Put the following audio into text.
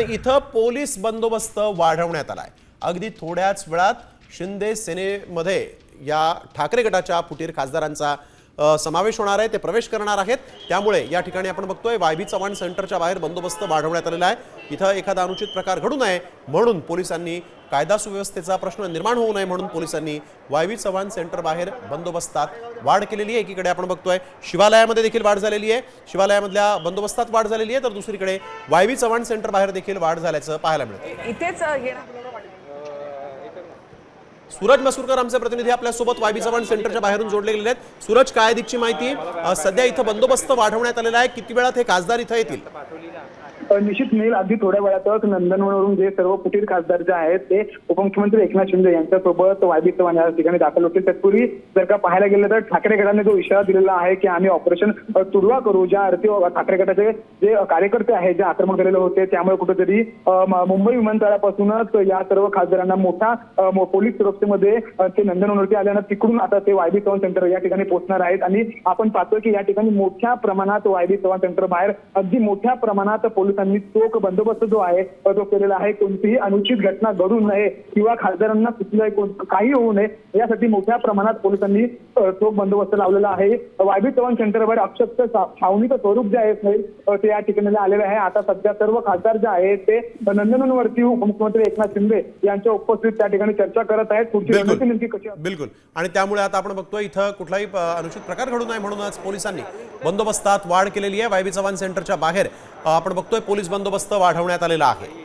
आणि इथं पोलीस बंदोबस्त वाढवण्यात आलाय। अगदी थोड्याच वेळात शिंदे सेनेमध्ये या ठाकरे गटाच्या फुटीर खासदारांचा समावेश होणार आहे, ते प्रवेश करणार आहेत। त्यामुळे या ठिकाणी आपण बघतोय वायबी चव्हाण सेंटरच्या बाहेर बंदोबस्त वाढवण्यात आलेला आहे। इथं एखादा अनुचित प्रकार घडू नये म्हणून पोलिसांनी, कायदा सुव्यवस्थेचा प्रश्न निर्माण होऊ नये म्हणून पोलिसांनी वायबी चव्हाण सेंटर बाहेर बंदोबस्तात वाढ केलेली आहे। एकीकडे आपण बघतोय शिवालयामध्ये देखील वाढ झालेली आहे, शिवालयामधल्या बंदोबस्तात वाढ झालेली आहे, तर दुसरीकडे वायबी चव्हाण सेंटर बाहेर देखील वाढ झाल्याचं पाहायला मिळतं। इथेच सूरज मसूरकर आमचे प्रतिनिधी आपल्या सोबत वायबी चव्हाण सेंटरच्या बाहेरून जोडले गेलेले आहेत। सूरज, काय अधिकची माहिती? सध्या इथं बंदोबस्त वाढवण्यात आलेला आहे, किती वेळात हे खासदार इथं येतील? निश्चित मिळेल, अगदी थोड्या वेळातच नंदनवनवरून जे सर्व फुटीर खासदार जे आहेत ते उपमुख्यमंत्री एकनाथ शिंदे यांच्यासोबत वायबी चव्हाण या ठिकाणी दाखल होतील। तत्पूर्वी जर का पाहायला गेलं तर ठाकरे गटाने जो इशारा दिलेला आहे की आम्ही ऑपरेशन तुडवा करू, ज्या अर्थी ठाकरे गटाचे जे कार्यकर्ते आहेत जे आक्रमक झालेले होते, त्यामुळे कुठेतरी मुंबई विमानतळापासूनच या सर्व खासदारांना मोठा पोलीस सुरक्षेमध्ये ते नंदनवनवरती आल्यानं तिकडून आता ते वायबी चव्हाण सेंटर या ठिकाणी पोहोचणार आहेत। आणि आपण पाहतोय की या ठिकाणी मोठ्या प्रमाणात वायबी चव्हाण सेंटर बाहेर अगदी मोठ्या प्रमाणात पोलिसांनी चोख बंदोबस्त जो आहे तो केलेला आहे। कोणतीही अनुचित घटना घडू नये किंवा खासदारांना कुठल्याही काही होऊ नये यासाठी मोठ्या प्रमाणात पोलिसांनी चोख बंदोबस्त लावलेला आहे। वायबी चव्हाण सेंटरवर अक्षरशः छावणीचं स्वरूप जे आहे ते या ठिकाणी आलेलं आहे। आता सध्या सर्व खासदार जे आहेत ते नंदनवनवरती उपमुख्यमंत्री एकनाथ शिंदे यांच्या उपस्थित त्या ठिकाणी चर्चा करत आहेत। पुढची रणनीती नेमकी कशी? बिलकुल, आणि त्यामुळे आता आपण बघतोय इथं कुठलाही अनुचित प्रकार घडू नये म्हणूनच पोलिसांनी बंदोबस्तात वाढ केलेली आहे। वायबी चव्हाण सेंटरच्या बाहेर आपण बघतोय पोलीस बंदोबस्त वाढवण्यात आलेला आहे।